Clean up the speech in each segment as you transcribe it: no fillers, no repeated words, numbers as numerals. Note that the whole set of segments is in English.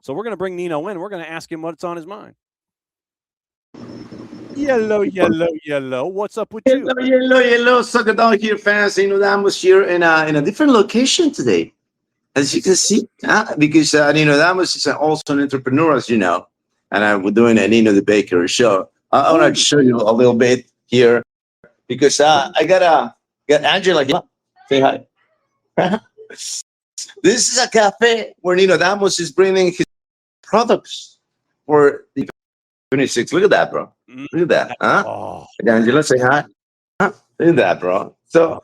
So we're going to bring Nino in. We're going to ask him what's on his mind. Yellow, yellow, yellow. What's up with you? Yellow. Sucker Dog here, fans. Ninodamous here in a different location today, as you can see, because Ninodamous is also an entrepreneur, as you know, and we're doing a Nino the Baker show. I want to show you a little bit here because I got Angela here. Say hi. This is a cafe where Ninodamous is bringing his products for the 26. Look at that, bro. Look at that. Huh? Oh, Angela, say hi. Huh? Look at that, bro. So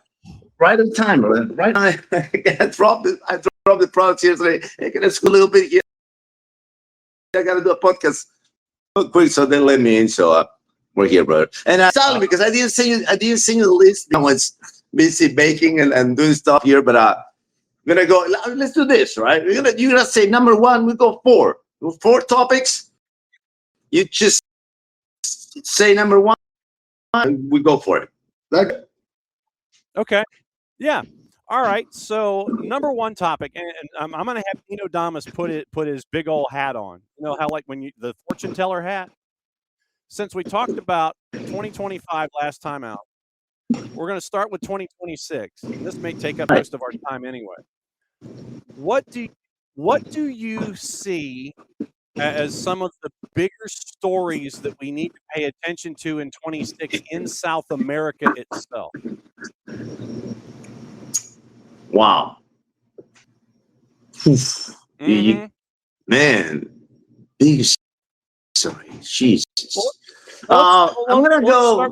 right on time, bro. Right on. I dropped the products here today. Hey, can I scoot a little bit here? I gotta do a podcast real quick, so then let me in. So we're here, brother. And sorry because I didn't send you the list. I was busy baking and doing stuff here, but I'm gonna go. Let's do this, right? You're gonna say number one. We go four. 4 topics. You just say number one, and we go for it. okay. Yeah. All right. So number one topic, and I'm going to have Ninodamous put his big old hat on. You know how like when the fortune teller hat. Since we talked about 2025 last time out, we're going to start with 2026. This may take up most of our time anyway. What do you see as some of the bigger stories that we need to pay attention to in 26 in South America itself? Wow. Man, big sorry, Jesus. I'm gonna go. What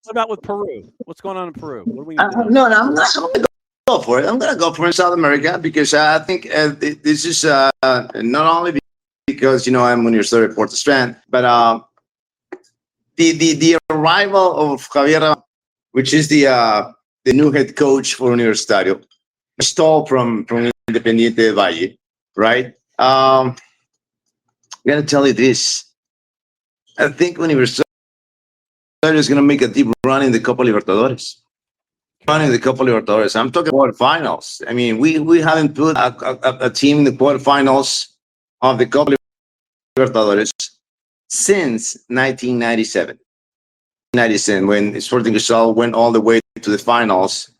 about with Peru? What's going on in Peru? What do we need to know? No, I'm gonna go for it. I'm gonna go for it in South America because I think this is not only because I'm on your story Porto Strand, but the arrival of Javier, which is the new head coach for Universitario, installed from Independiente del Valle, right? I'm gonna tell you this. I think Universitario is gonna make a deep run in the Copa Libertadores. I'm talking quarterfinals. I mean, we haven't put a team in the quarterfinals of the Copa Libertadores since 1997. When Sporting Cristal went all the way to the finals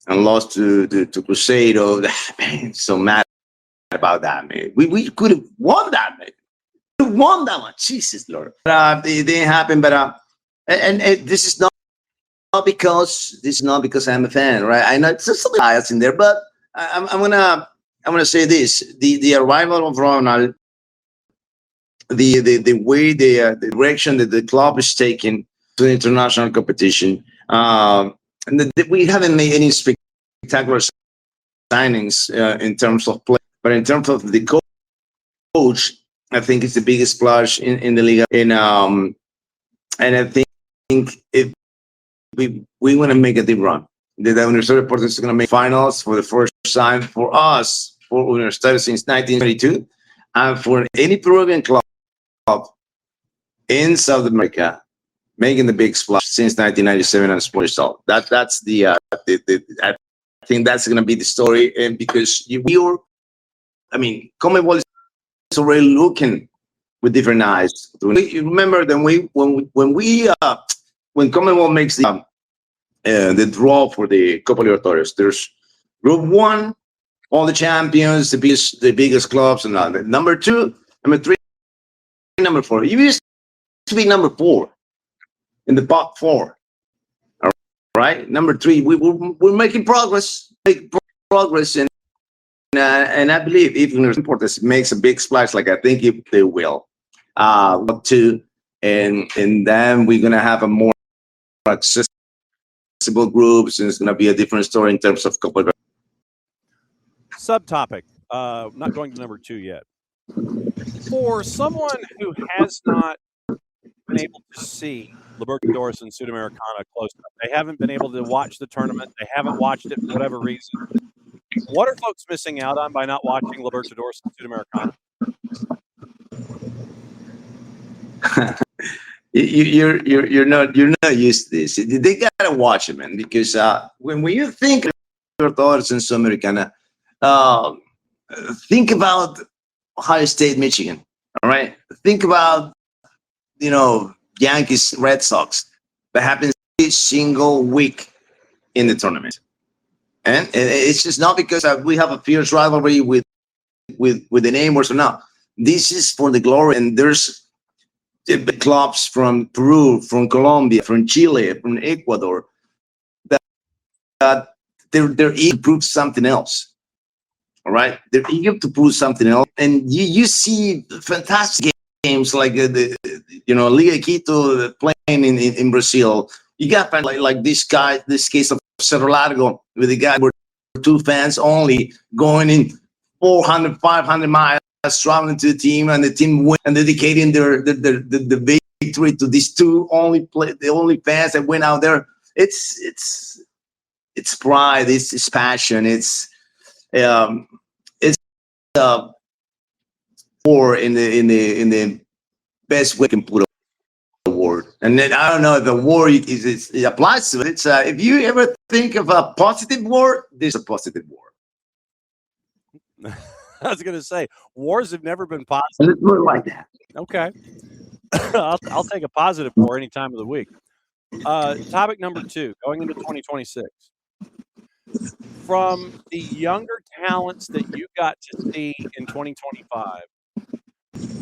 and lost to Cruzeiro. Man, so mad about that, man. We could have won that, man. We could have won that one. Jesus, Lord. But it didn't happen. But and this is not because I'm a fan, right? I know there's some bias in there, but I'm gonna say this: the arrival of Ronald, the way the direction that the club is taking to the international competition, and we haven't made any spectacular signings in terms of play, but in terms of the coach, I think it's the biggest splash in the Liga. And I think if we want to make a deep run, the Universitario Porto is going to make finals for the first time for us, for Universitario since 1922, and for any Peruvian club in South America making the big splash since 1997 on Sporting Cristal. That's the I think that's going to be the story, and because CONMEBOL is already looking with different eyes. You remember that when CONMEBOL makes the draw for the Copa Libertadores, there's Group 1, all the champions, the biggest clubs, and number 2, number 3, number 4. You used to be number 4 in the top 4. All right, number 3. We're making progress. And I believe if Universitario makes a big splash, like I think they will, too, and then we're gonna have a more accessible groups, and it's gonna be a different story in terms of Copa. Subtopic. Not going to number 2 yet. For someone who has not been able to see Libertadores and Sudamericana close enough, they haven't been able to watch the tournament. They haven't watched it for whatever reason. What are folks missing out on by not watching Libertadores and Sudamericana? You're not used to this. They gotta watch it, man, because when you think Libertadores and Sudamericana, think about Ohio State, Michigan. All right. Think about, Yankees, Red Sox. That happens every single week in the tournament. And it's just not because we have a fierce rivalry with the name or so. No, this is for the glory. And there's the clubs from Peru, from Colombia, from Chile, from Ecuador that they're eager to prove something else. All right, they're eager to prove something else, and you see fantastic games like Liga Quito playing in Brazil. You got like this case of Cerro Largo with the guy where two fans only going in 400, 500 miles traveling to the team, and the team win and dedicating the victory to these the only fans that went out there. It's pride, it's passion, it's or in the best way can put a word. And then I don't know if the word it applies to it. It's if you ever think of a positive word, there's a positive word. I was going to say wars have never been positive. Let's put it like that. Okay, I'll take a positive war any time of the week. Topic number 2, going into 2026. From the younger talents that you got to see in 2025,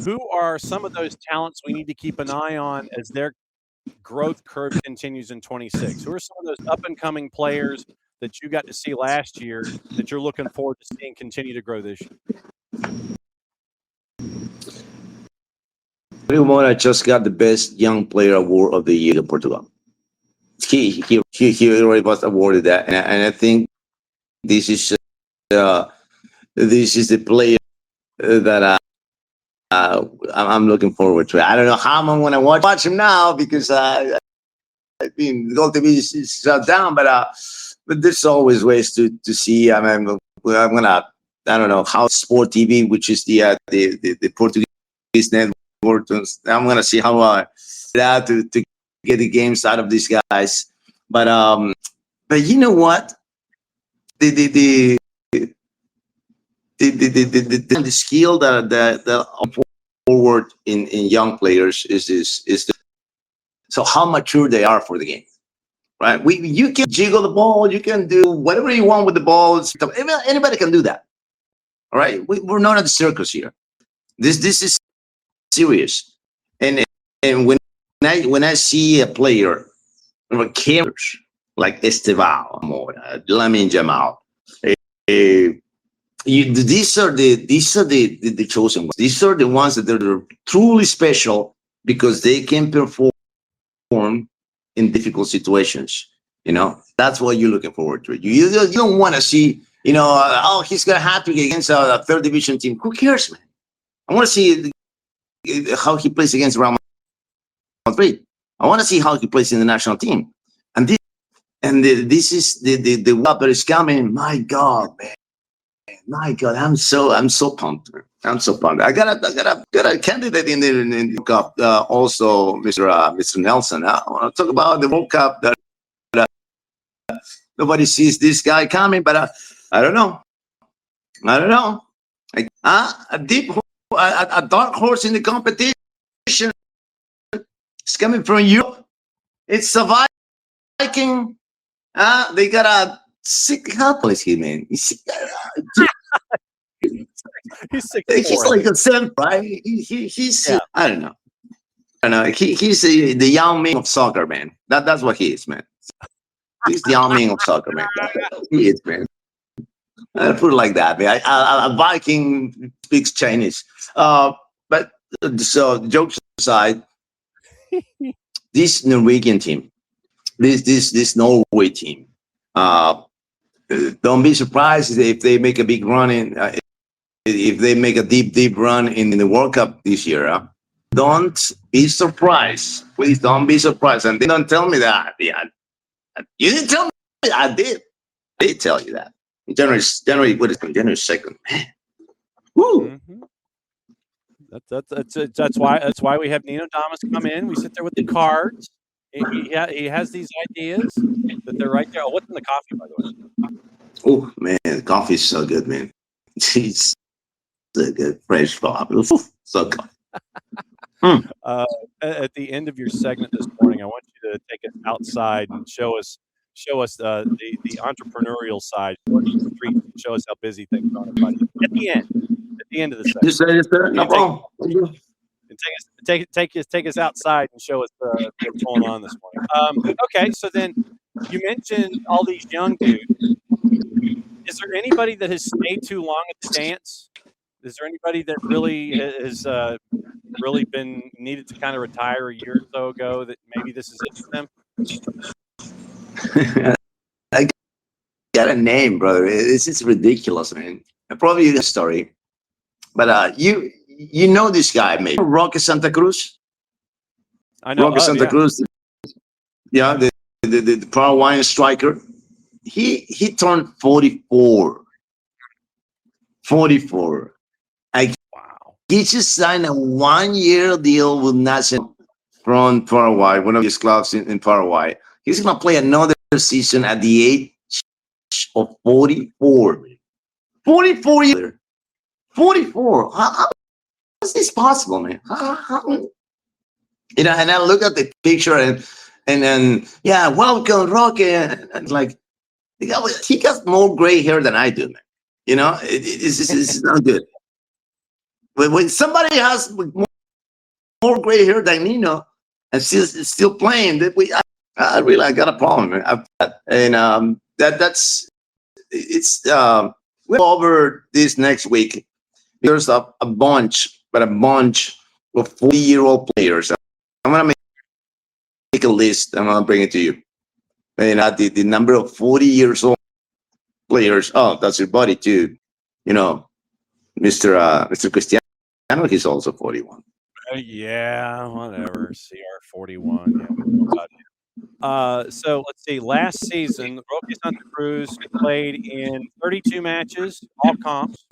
who are some of those talents we need to keep an eye on as their growth curve continues in 26? Who are some of those up-and-coming players that you got to see last year that you're looking forward to seeing continue to grow this year? Mora just got the best young player award of the year in Portugal. He already was awarded that, and I think this is the player that I'm looking forward to. I don't know how I'm going to watch him now because the Gold TV is shut down, but there's always ways to see. I mean, I'm gonna, I don't know how Sport TV, which is the Portuguese network. I'm gonna see how to get the games out of these guys. But you know what? The skill that forward in young players is so how mature they are for the game, right? You can jiggle the ball, you can do whatever you want with the ball. Anybody can do that. All right, we're not at the circus here. This is serious, and when I see a player or carriers like Esteval, Mora, Lamine Jamal, these are the chosen ones. These are the ones that are truly special because they can perform in difficult situations. That's what you're looking forward to. You don't want to see, he's got a hat trick against a third division team. Who cares, man? I want to see how he plays against Real Madrid. I want to see how he plays in the national team. And this is the what that is coming. My God, man. My God, I'm so pumped. I'm so pumped. I got a candidate in the World Cup. Also, Mr. Nelson. I want to talk about the World Cup that nobody sees this guy coming, but I don't know. Like, a dark horse in the competition. It's coming from Europe. It's a Viking. They got a sick. How tall is he, man? He's 6'4". like a 7, right? He's Yeah. I don't know. He's the Yao Ming of soccer, man. That's what he is, man. He's the Yao Ming of soccer, man. He is, man. I put it like that, man. A Viking speaks Chinese. But so jokes aside, this Norwegian team, this Norway team, don't be surprised if they make a big run if they make a deep run in the World Cup this year. Don't be surprised. Please don't be surprised. And they don't tell me that. Yeah, you didn't tell me. I did. I did tell you that. January, what is it? January 2nd. Man. Woo. Mm-hmm. That's why we have Ninodamous come in. We sit there with the cards. He has these ideas that they're right there. Oh, what's in the coffee, by the way? Oh man, coffee is so good, man. It's a good fresh flop. So good. Mm. At the end of your segment this morning, I want you to take us outside and show us the entrepreneurial side, show us the streets, and show us how busy things are, buddy. At the end of the segment, You say, sir? you No can take problem. and take us outside and show us what's going on this morning. Okay, so then you mentioned all these young dudes. Is there anybody that has stayed too long at the dance? Is there anybody that really has really been needed to kind of retire a year or so ago that maybe this is it for them? I got a name, brother. This is ridiculous, man. I probably a story, but you know this guy, maybe Roque Santa Cruz. I know Roque of, Santa yeah. Cruz, yeah, the Paraguayan striker. He turned 44. 44. Wow. He just signed a 1-year deal with Nacional from Paraguay, one of his clubs in Paraguay. He's gonna play another season at the age of 44. 44 years. 44. How is this possible, man? And I look at the picture and then yeah, welcome, Rocky. And like he got more gray hair than I do, man. You know, it's not good. When somebody has more gray hair than Nino and still playing, that I really got a problem, man. And that's it's we'll go over this next week. There's a bunch of 40-year-old players. I'm gonna make a list. I'm gonna bring it to you. And the number of 40 years old players. Oh, that's your buddy too. You know, Mr. Cristiano. He's also 41. Yeah, whatever. CR41. Yeah, we know about him. So let's see. Last season, Roque Santa Cruz played in 32 matches, all comps,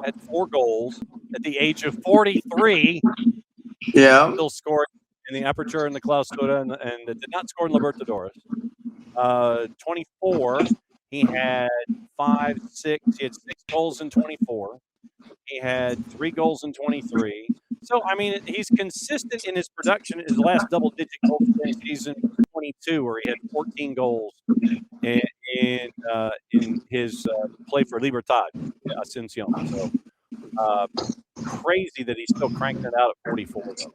had 4 goals. At the age of 43, Yeah. still scoring in the Aperture and the Clausura, and did not score in Libertadores. 24, he had 5, 6. He had 6 goals in 24. He had 3 goals in 23. So, I mean, he's consistent in his production. His last double-digit goal scoring season was 22, where he had 14 goals in his play for Libertad Ascension. So, crazy that he's still cranking it out at 44, though.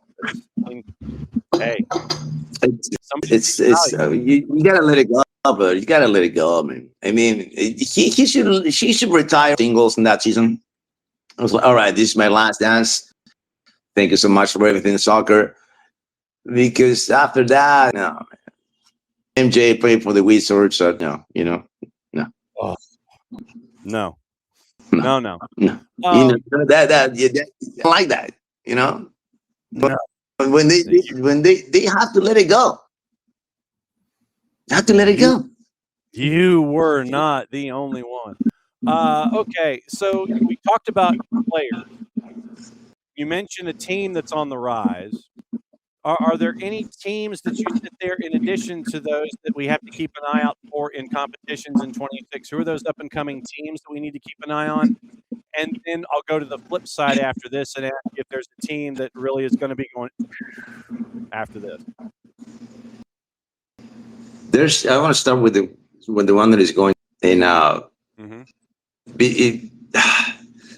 I mean, hey, You gotta let it go, but you gotta let it go, man. I mean, he should retire singles in that season. I was like, all right, this is my last dance. Thank you so much for everything, soccer. Because after that, no, MJ played for the Wizards, so no, no. Oh, no. No. You know, that I like that, you know. But when they have to let it go. Have to let it go. You were not the only one. Okay, so we talked about players. You mentioned a team that's on the rise. Are there any teams that you sit there in addition to those that we have to keep an eye out for in competitions in 26? Who are those up and coming teams that we need to keep an eye on? And then I'll go to the flip side after this and ask if there's a team that really is going to be going after this. I want to start with the one that is going in.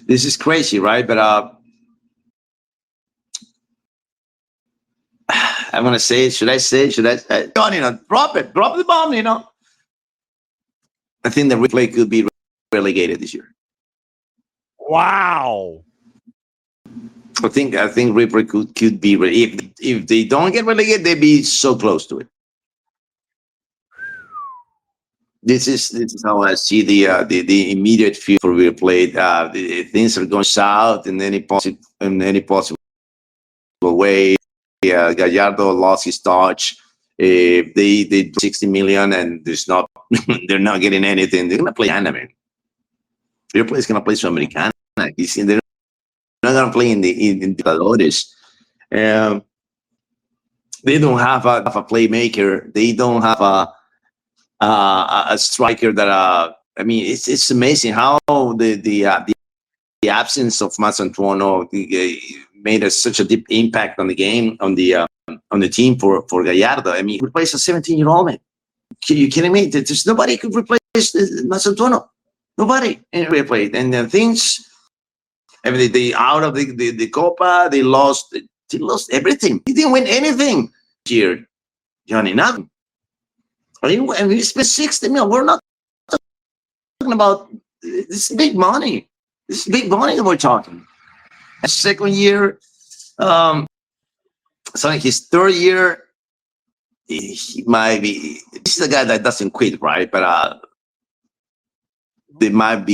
This is crazy, right? But I'm gonna say it. Should I say it? Should I? Go on, drop the bomb. I think the replay could be relegated this year. Wow. I think River could be if they don't get relegated, they'd be so close to it. This is how I see the immediate future for River Plate. Things are going south in any possible way. Gallardo lost his touch. They 60 million and they're not getting anything. They're gonna play anime. River Plate is gonna play Sudamericana. They're not gonna play in the Libertadores. They don't have a playmaker. They don't have a striker that I mean, it's amazing how the the absence of Masantuono made such a deep impact on the game, on the team for Gallardo. I mean, he replaced a 17-year-old man. Are you kidding me? There's nobody who could replace Masantuono. Nobody replaced. And things. I mean, they out of the Copa. They lost everything. He didn't win anything this year, Johnny. Nothing. I mean, we spent 60 million. We're not talking about this big money. This is big money that we're talking. Second year, so his third year, he might be. This is a guy that doesn't quit, right? But they might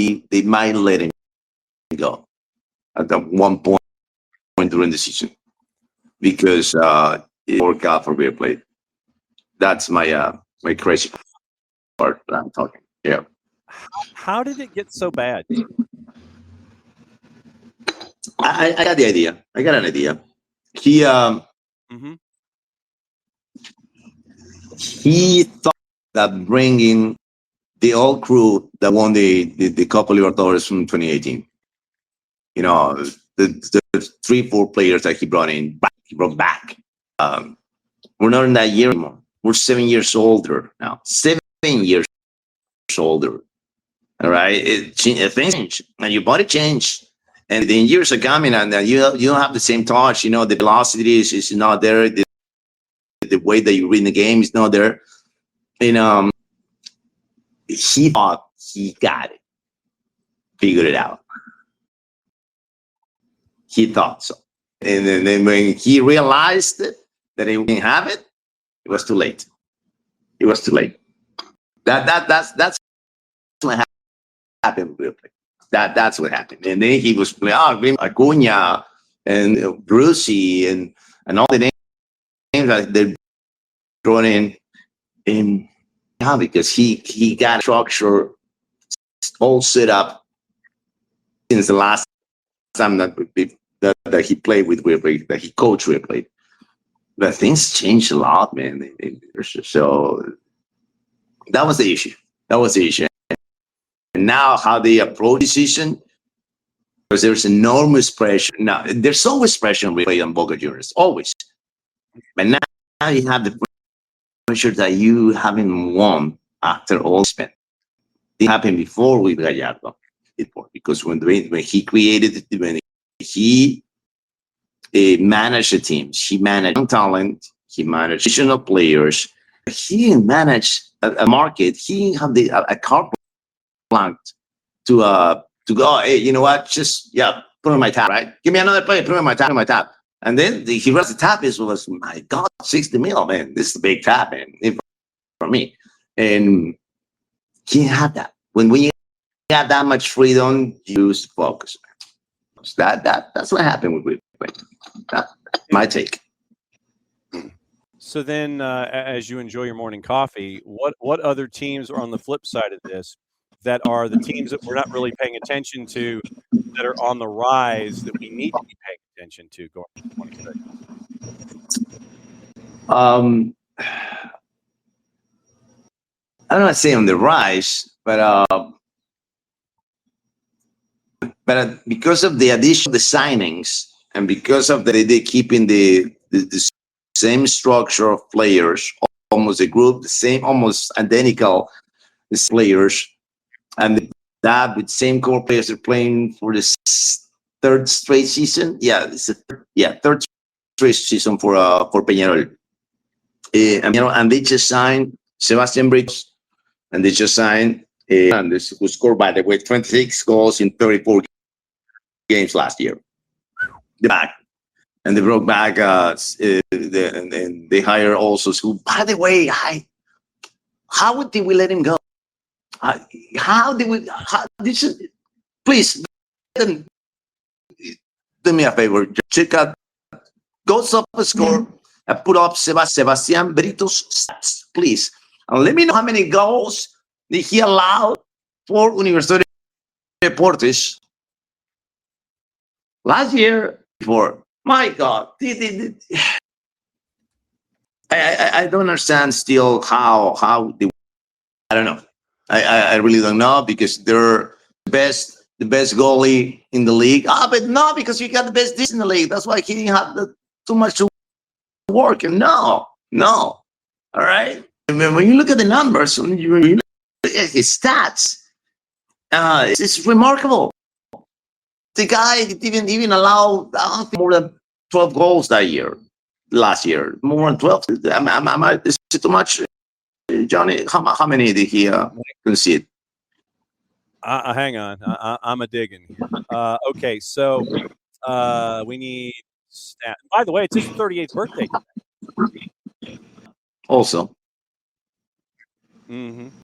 let him go at one point during the season because it worked out for River Plate. That's my my crazy part that I'm talking. Yeah. How did it get so bad? I got the idea. I got an idea. He thought that bringing the old crew that won the Copa Libertadores from 2018, you know, the 3-4 players that he brought back. We're not in that year anymore. We're 7 years older now. 7 years older. All right, things change, and your body changed, and the years are coming, and you don't have the same touch. You know, the velocity is not there. The way that you read the game is not there. And he thought he got it, figured it out. He thought so, and then when he realized that he didn't have it, it was too late. It was too late. That's what happened. That's what happened. And then he was playing Acuna and Brucey and all the names that they're thrown in now because he got structure all set up since the last time that he played with River, that he coached River. But things changed a lot, man. So that was the issue. That was the issue. And now how they approach the season, because there's enormous pressure. Now, there's always pressure on Boca Juniors, always. But now you have the pressure that you haven't won after all spent. It happened before with Gallardo. Because when he created, when he managed the teams, he managed young talent, he managed additional players, he managed a market, he had a carte blanche to go, hey, you know what, just put on my tab, right? Give me another player, put on my tab. And then he raised the tab, was my God, 60 mil, man. This is a big tab, man, for me. And he had that. When you have that much freedom, you use focus. That's what happened with that's my take. So then, as you enjoy your morning coffee, what other teams are on the flip side of this that are the teams that we're not really paying attention to, that are on the rise that we need to be paying attention to going into 2026? I don't want to say on the rise, but because of the addition of the signings and because of they keeping the same structure of players, almost a group, the same, almost identical players, and that with same core players are playing for the third straight season. Yeah, it's third straight season for Peñarol. And they just signed Sebastian Britos, and they just signed who scored, by the way, 26 goals in 34 games last year. The back. And they brought back, and they hired also, who, by the way, how did we let him go? Please, do me a favor. Check out, go up a score, and put up Sebastian Britos stats, please. And let me know how many goals did he allow for Universidad de Deportes last year. Before, my God, I don't understand still how they, I don't know. I really don't know, because they're the the best goalie in the league. But no, because you got the best this in the league. That's why he didn't have too much to work. And no. All right. And when you look at the numbers, when you look at his stats, it's remarkable. The guy didn't even allow more than 12 goals last year. More than 12. Is it too much, Johnny? How many did he concede? Hang on. I'm a digging here. Okay, so we need stat. By the way, it's his 38th birthday. Also.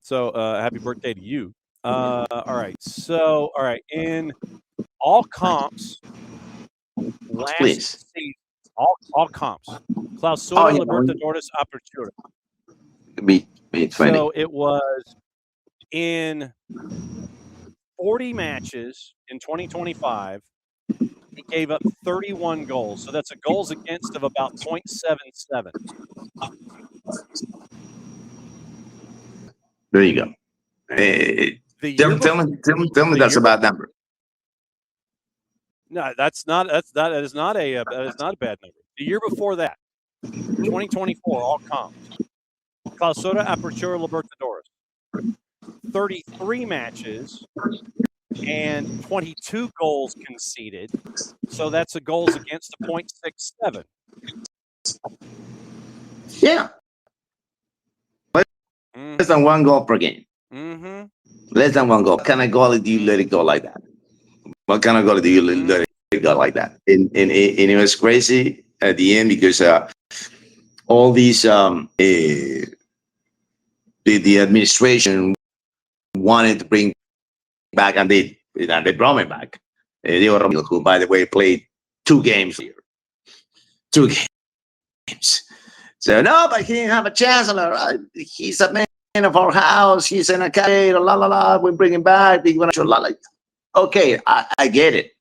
So happy birthday to you. All right. So, all right. In all comps, last season, all comps, Clausura, Libertadores, Apertura. Be 20. So it was in 40 matches in 2025. He gave up 31 goals. So that's a goals against of about 0.77. There you go. Tell me that's a bad number. No, that is not a bad number. The year before that, 2024, all comps. Clausura, Apertura, Libertadores. 33 matches and 22 goals conceded. So that's a goals against a 0.67. Yeah. Less than one goal per game. Less than one goal. What kind of goal do you let it go like that? What kind of goal do you let it go like that? And it was crazy at the end because all these the administration wanted to bring back, and they brought me back. Who, by the way, played 2 games here. 2 games. So no, but he didn't have a chance. He's a man of our house. He's an academy. La la la. We bring him back. We want to like. Okay, I get it.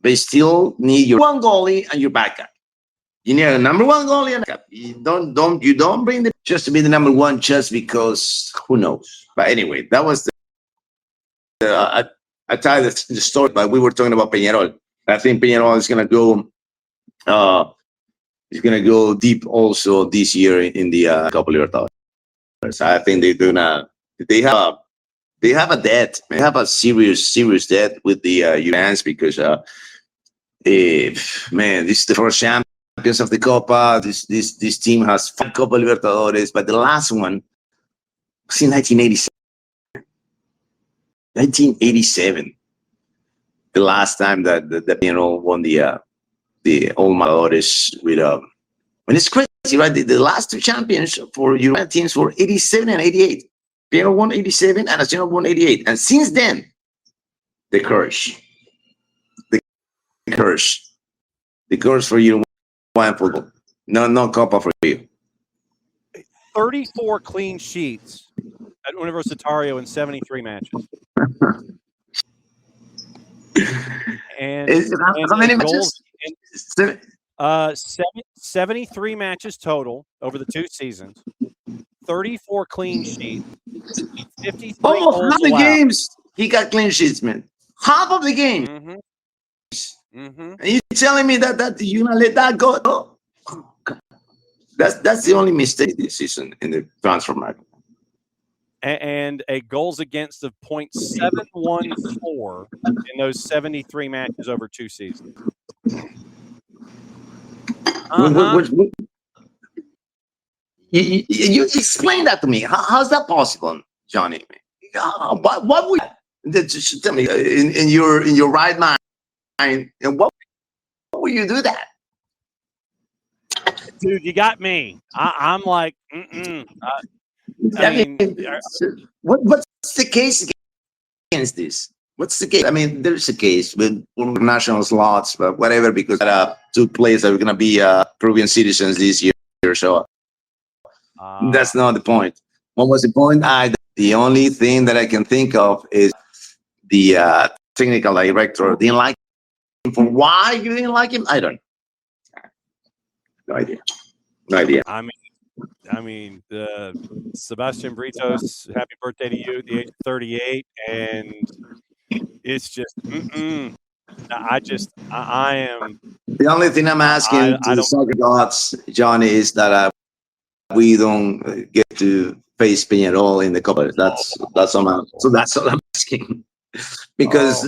They still need your one goalie and your backup. You need a number one goalie and backup. You don't bring them just to be the number one just because who knows. But anyway, that was I tied the story. But we were talking about Peñarol. I think Peñarol is gonna go. He's gonna go deep also this year in the Copa Libertadores. I think they have a debt. They have a serious debt with the UNs because this is the first champions of the Copa. This team has 5 Copa Libertadores, but the last one was in 1987. 1987, the last time that Peñarol won the All Libertadores with and it's crazy, right? The last 2 champions for European teams were 87 and 88. Peñarol won 87 and Nacional won 88. And since then, the curse for Uruguayan football. No Copa for you. 34 clean sheets at Universitario in 73 matches. And how many matches? 73 matches total over the 2 seasons. 34 clean sheets. 53 almost goals half the allowed. games he got clean sheets, man. Half of the game. And you're telling me that you're gonna let that go? Oh, God. That's the only mistake this season in the transfer market. And a goals against of 0.714 in those 73 matches over 2 seasons. You explain that to me. How's that possible, Johnny? What would just tell me in your right mind? And what would you do that? Dude, you got me. I'm like, what's the case against this? What's the case? I mean, there's a case with national slots, but whatever, because 2 players that are going to be Peruvian citizens this year. So that's not the point. What was the point? The only thing that I can think of is the technical director didn't like him. For why you didn't like him, I don't know. No idea. I mean, Sebastian Britos, happy birthday to you at the age of 38. And It's just, I am. The only thing I'm asking to I the don't. soccer gods, Johnny, is that we don't get to face Spain at all in the Copa. That's all. So that's all I'm asking. Because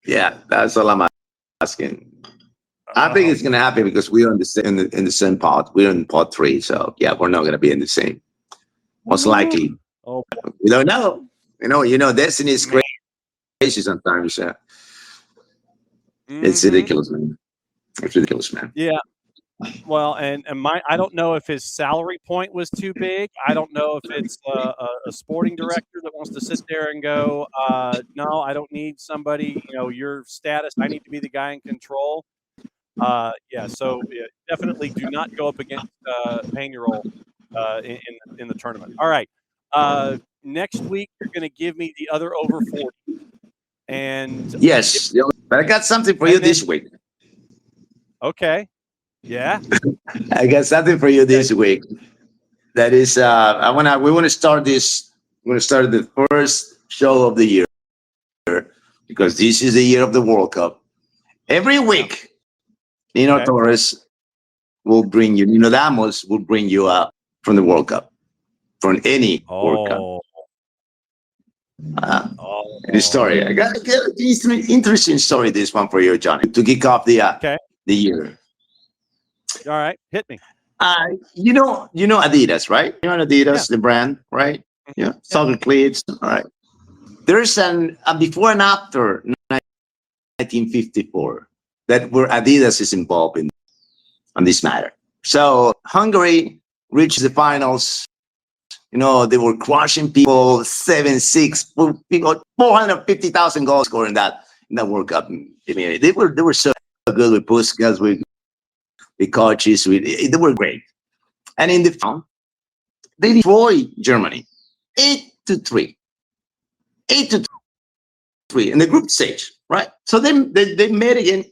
yeah, that's all I'm asking. I think it's gonna happen because we're in the same pod. We're in pod 3, so yeah, we're not gonna be in the same. Most likely. Oh, We don't know. Destiny is crazy sometimes. It's ridiculous, man. It's ridiculous, man. Yeah. Well, and I don't know if his salary point was too big. I don't know if it's a sporting director that wants to sit there and go, no, I don't need somebody. Your status. I need to be the guy in control. Yeah. So definitely do not go up against Peñarol in the tournament. All right. Next week you're going to give me the other over 40. And yes, but I got something for you this week. Okay. Yeah. I got something for you this week. That is, we want to start this. We're going to start the first show of the year because this is the year of the World Cup. Every week, Nino Torres will bring you. Ninodamous will bring you up from the World Cup, from any World Cup. The story. I got an interesting story. This one for you, Johnny, to kick off the year. All right, hit me. You know Adidas, right? You know Adidas, the brand, right? Yeah, soccer cleats. All right. There's a before and after 1954 that where Adidas is involved on this matter. So Hungary reached the finals. They were crushing people, 7-6, 450,000 goals scored in that World Cup. I mean, they were so good with Puskas, with coaches, they were great. And in the final, they destroyed Germany 8-3, 8-3 in the group stage, right? So they met again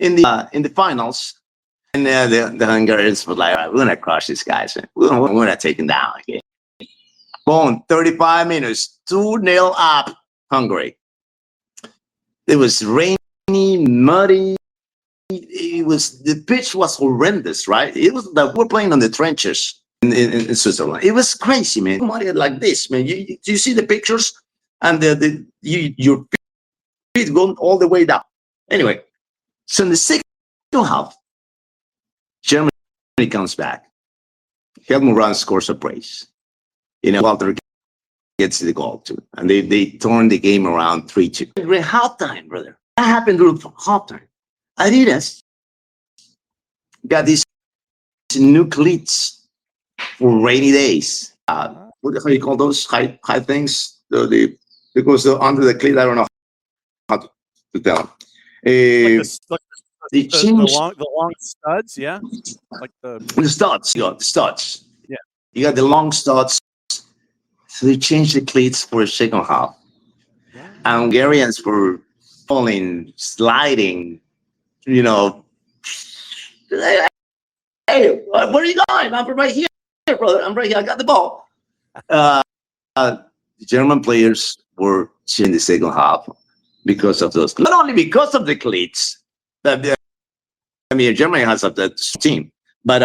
in the finals, and the Hungarians were like, all right, we're gonna crush these guys, we're gonna take them down again. Boom, 35 minutes, 2-0 up, Hungary. It was rainy, muddy. The pitch was horrendous, right? It was like we're playing on the trenches in Switzerland. It was crazy, man. Like this, man. You see the pictures, and your feet going all the way down. Anyway, so in the second half, Germany comes back. Helmut Rahn scores a brace. Walter gets the goal too, and they turn the game around 3-2. Halftime, brother. That happened during halftime. Adidas got these new cleats for rainy days. What do you call those high things? Because under the cleat, I don't know how to tell. The long studs, yeah, like the studs. You got the studs. Yeah, you got the long studs. So they changed the cleats for the second half. Yeah. And Hungarians were falling, sliding. Hey, where are you going? I'm right here, brother. I'm right here. I got the ball. The German players were in the second half because of those. Not only because of the cleats. Germany has that team, but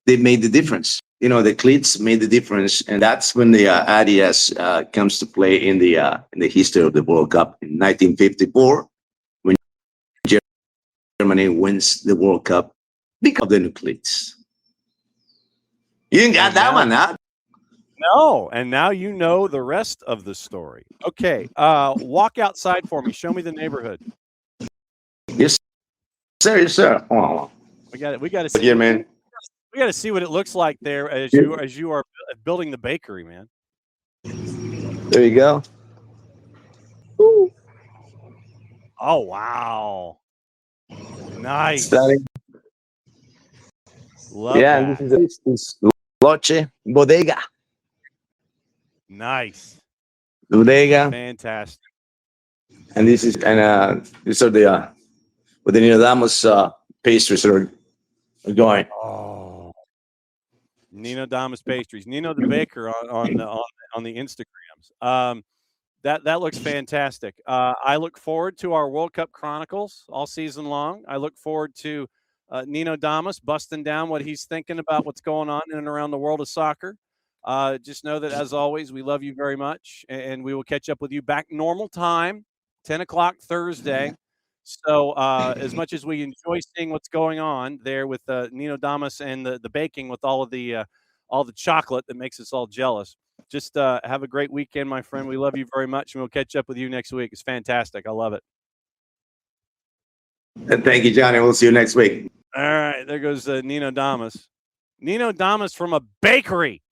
they made the difference. The cleats made the difference, and that's when the Adidas comes to play in the history of the World Cup in 1954, when Germany wins the World Cup because of the new cleats. You didn't got that one, huh? No, and now you know the rest of the story. Okay, walk outside for me. Show me the neighborhood. Yes, sir. Yes, sir. Oh. We got to see. Yeah, man. We got to see what it looks like there as you are building the bakery, man. There you go. Ooh. Oh wow! Nice. Love that. This is Loche Bodega. Nice. Bodega. Fantastic. And these are the with the Ninodamous pastries are going. Oh, Ninodamous pastries. Nino the baker on the Instagrams. That looks fantastic. I look forward to our World Cup Chronicles all season long. I look forward to Ninodamous busting down what he's thinking about what's going on in and around the world of soccer. Just know that, as always, we love you very much, and we will catch up with you back normal time, 10 o'clock Thursday. So, as much as we enjoy seeing what's going on there with Ninodamous and the baking with all the chocolate that makes us all jealous, just have a great weekend, my friend. We love you very much, and we'll catch up with you next week. It's fantastic. I love it. And thank you, Johnny. We'll see you next week. All right, there goes Ninodamous. Ninodamous from a bakery.